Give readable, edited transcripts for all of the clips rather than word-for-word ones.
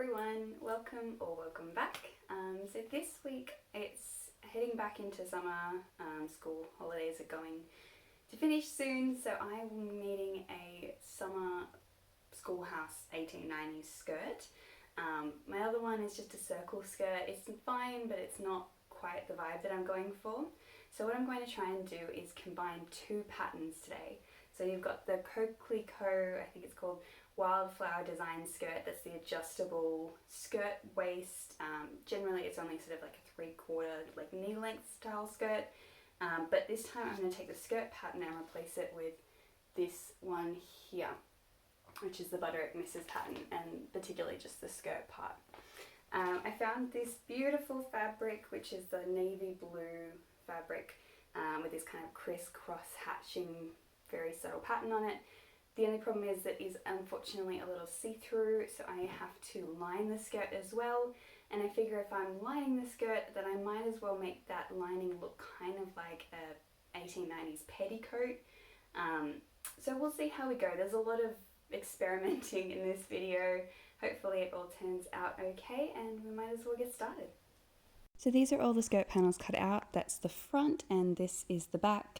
everyone, welcome back. So this week it's heading back into summer. School holidays are going to finish soon, so I will be needing a summer schoolhouse 1890s skirt. My other one is just a circle skirt. It's fine, but it's not quite the vibe that I'm going for. So what I'm going to try and do is combine two patterns today. So you've got the coquelicot, I think it's called, wildflower design skirt. That's the adjustable skirt waist. Generally it's only sort of like a 3/4 like knee length style skirt, but this time I'm going to take the skirt pattern and replace it with this one here, which is the Butterick Mrs. pattern, and particularly just the skirt part. I found this beautiful fabric, which is the navy blue fabric, with this kind of crisscross hatching, very subtle pattern on it. The only problem is that it's unfortunately a little see-through, so I have to line the skirt as well. And I figure if I'm lining the skirt, then I might as well make that lining look kind of like a 1890s petticoat. So we'll see how we go. There's a lot of experimenting in this video. Hopefully it all turns out okay, and we might as well get started. So these are all the skirt panels cut out. That's the front and this is the back.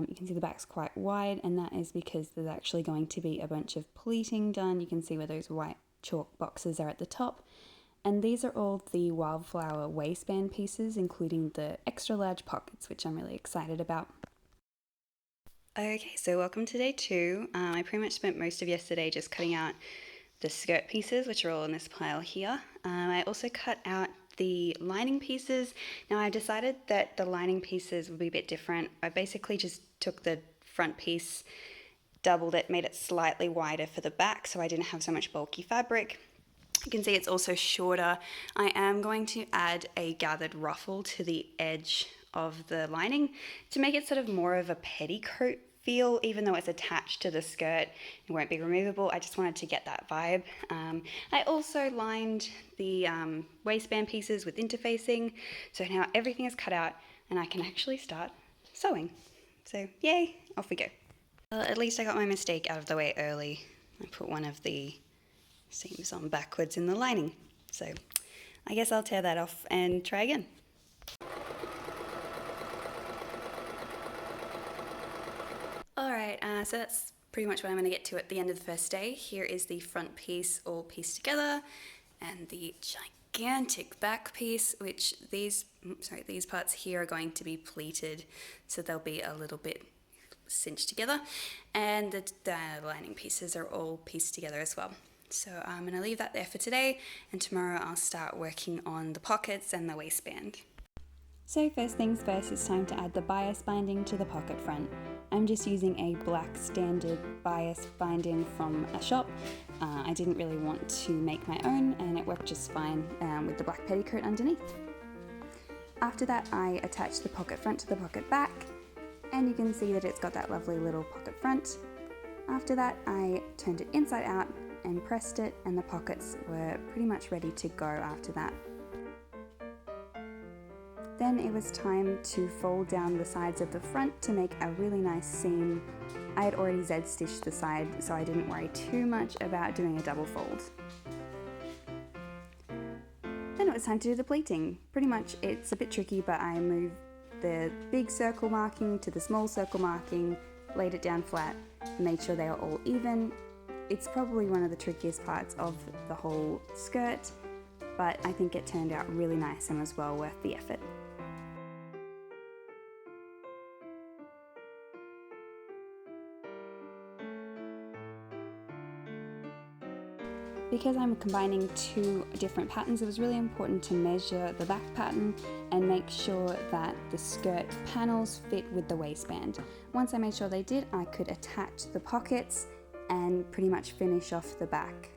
You can see the back's quite wide, and that is because there's actually going to be a bunch of pleating done. You can see where those white chalk boxes are at the top. And these are all the wildflower waistband pieces, including the extra large pockets, which I'm really excited about. Okay, so welcome to day 2. I pretty much spent most of yesterday just cutting out the skirt pieces, which are all in this pile here. I also cut out the lining pieces. Now I decided that the lining pieces would be a bit different. I basically just took the front piece, doubled it, made it slightly wider for the back so I didn't have so much bulky fabric. You can see it's also shorter. I am going to add a gathered ruffle to the edge of the lining to make it sort of more of a petticoat feel, even though it's attached to the skirt. It won't be removable. I just wanted to get that vibe. I also lined the waistband pieces with interfacing, so now everything is cut out and I can actually start sewing. So yay, off we go. Well, at least I got my mistake out of the way early. I put one of the seams on backwards in the lining, so I guess I'll tear that off and try again. Alright, so that's pretty much what I'm going to get to at the end of the first day. Here is the front piece all pieced together, and the gigantic back piece, which these parts here are going to be pleated, so they'll be a little bit cinched together, and the lining pieces are all pieced together as well. So I'm going to leave that there for today, and tomorrow I'll start working on the pockets and the waistband. So first things first, it's time to add the bias binding to the pocket front. I'm just using a black standard bias binding from a shop. I didn't really want to make my own, and it worked just fine with the black petticoat underneath. After that, I attached the pocket front to the pocket back, and you can see that it's got that lovely little pocket front. After that, I turned it inside out and pressed it, and the pockets were pretty much ready to go after that. Then it was time to fold down the sides of the front to make a really nice seam. I had already Z-stitched the side, so I didn't worry too much about doing a double fold. Then it was time to do the pleating. Pretty much it's a bit tricky, but I moved the big circle marking to the small circle marking, laid it down flat, made sure they are all even. It's probably one of the trickiest parts of the whole skirt, but I think it turned out really nice and was well worth the effort. Because I'm combining two different patterns, it was really important to measure the back pattern and make sure that the skirt panels fit with the waistband. Once I made sure they did, I could attach the pockets and pretty much finish off the back.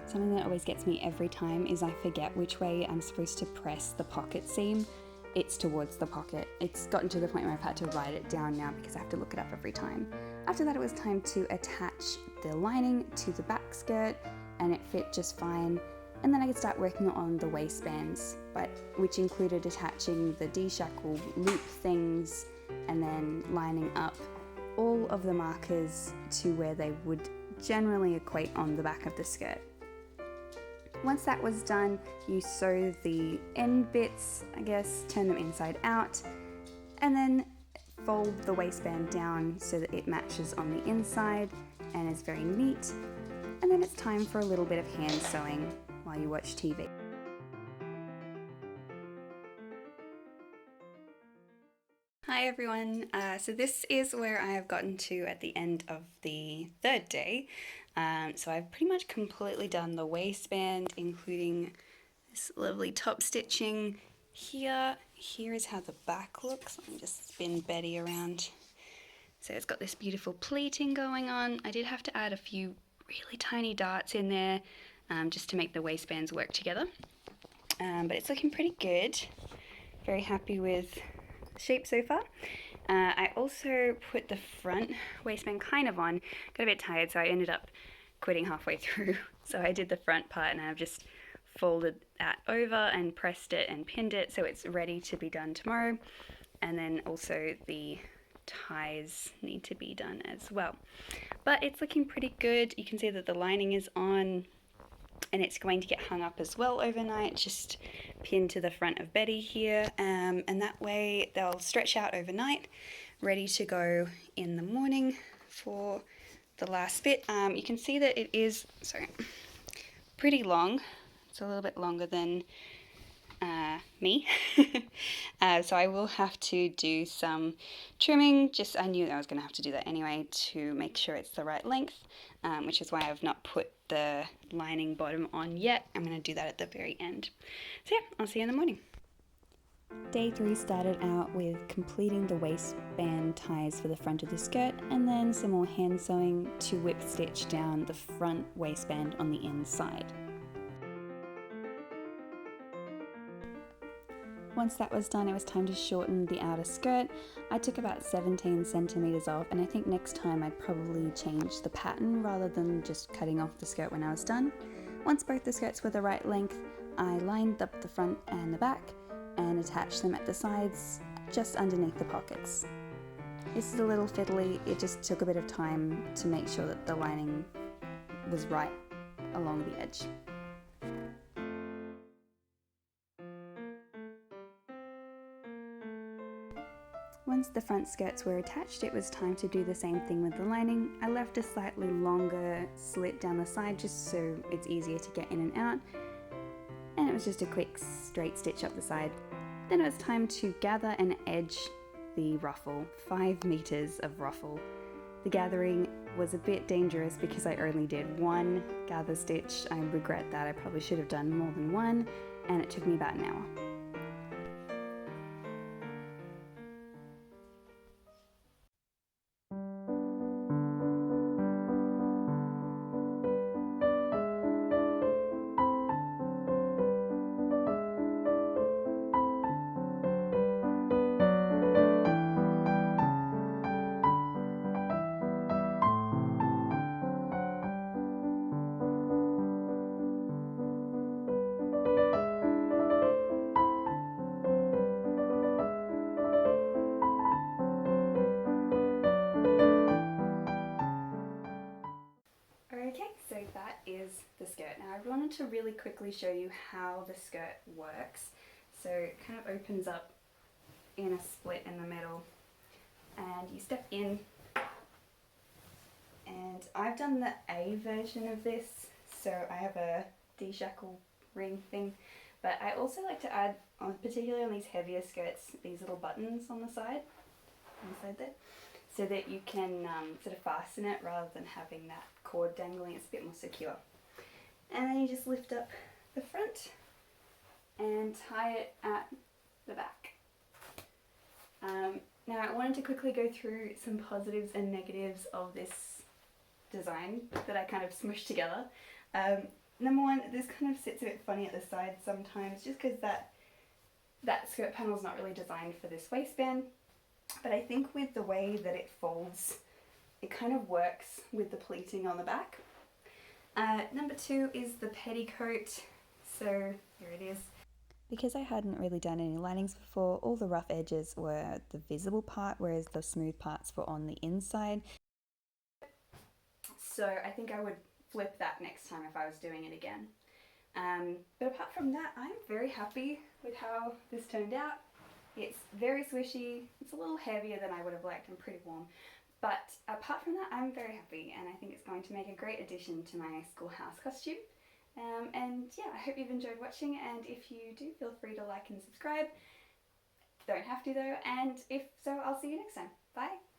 Something that always gets me every time is I forget which way I'm supposed to press the pocket seam. It's towards the pocket. It's gotten to the point where I've had to write it down now because I have to look it up every time. After that, it was time to attach the lining to the back skirt, and it fit just fine. And then I could start working on the waistbands, which included attaching the D-shackle loop things and and then lining up all of the markers to where they would generally equate on the back of the skirt. Once that was done, you sew the end bits, I guess, turn them inside out, and then fold the waistband down so that it matches on the inside and is very neat. And then it's time for a little bit of hand sewing while you watch TV. Hi everyone, so this is where I have gotten to at the end of the third day. So I've pretty much completely done the waistband, including this lovely top stitching here. Here is how the back looks. Let me just spin Betty around. So it's got this beautiful pleating going on. I did have to add a few really tiny darts in there just to make the waistbands work together. But it's looking pretty good. Very happy with shape so far. I also put the front waistband kind of on, got a bit tired, so I ended up quitting halfway through. So I did the front part and I've just folded that over and pressed it and pinned it so it's ready to be done tomorrow. And then also the ties need to be done as well. But it's looking pretty good. You can see that the lining is on and it's going to get hung up as well overnight, just pinned to the front of Betty here, and that way they'll stretch out overnight, ready to go in the morning for the last bit. You can see that it is pretty long. It's a little bit longer than me. So I will have to do some trimming. I knew I was going to have to do that anyway to make sure it's the right length, which is why I've not put the lining bottom on yet. I'm going to do that at the very end. So yeah, I'll see you in the morning. Day 3 started out with completing the waistband ties for the front of the skirt and then some more hand sewing to whip stitch down the front waistband on the inside. Once that was done, it was time to shorten the outer skirt. I took about 17 centimeters off, and I think next time I'd probably change the pattern rather than just cutting off the skirt when I was done. Once both the skirts were the right length, I lined up the front and the back and attached them at the sides just underneath the pockets. This is a little fiddly. It just took a bit of time to make sure that the lining was right along the edge. Once the front skirts were attached, it was time to do the same thing with the lining. I left a slightly longer slit down the side just so it's easier to get in and out. And it was just a quick straight stitch up the side. Then it was time to gather and edge the ruffle, 5 meters of ruffle. The gathering was a bit dangerous because I only did one gather stitch. I regret that. I probably should have done more than one, and it took me about an hour. Okay, so that is the skirt. Now I wanted to really quickly show you how the skirt works. So it kind of opens up in a split in the middle and you step in, and I've done the A version of this, so I have a D-shackle ring thing, but I also like to add, particularly on these heavier skirts, these little buttons on the side there, so that you can sort of fasten it rather than having that cord dangling. It's a bit more secure. And then you just lift up the front and tie it at the back. Now I wanted to quickly go through some positives and negatives of this design that I kind of smushed together. Number one, this kind of sits a bit funny at the side sometimes just because that skirt panel is not really designed for this waistband. But I think with the way that it folds, it kind of works with the pleating on the back. Number two is the petticoat. So here it is. Because I hadn't really done any linings before, all the rough edges were the visible part, whereas the smooth parts were on the inside. So I think I would flip that next time if I was doing it again. But apart from that, I'm very happy with how this turned out. It's very swishy, it's a little heavier than I would have liked and pretty warm. But apart from that, I'm very happy, and I think it's going to make a great addition to my schoolhouse costume. And yeah, I hope you've enjoyed watching, and if you do, feel free to like and subscribe. Don't have to though, and if so, I'll see you next time. Bye!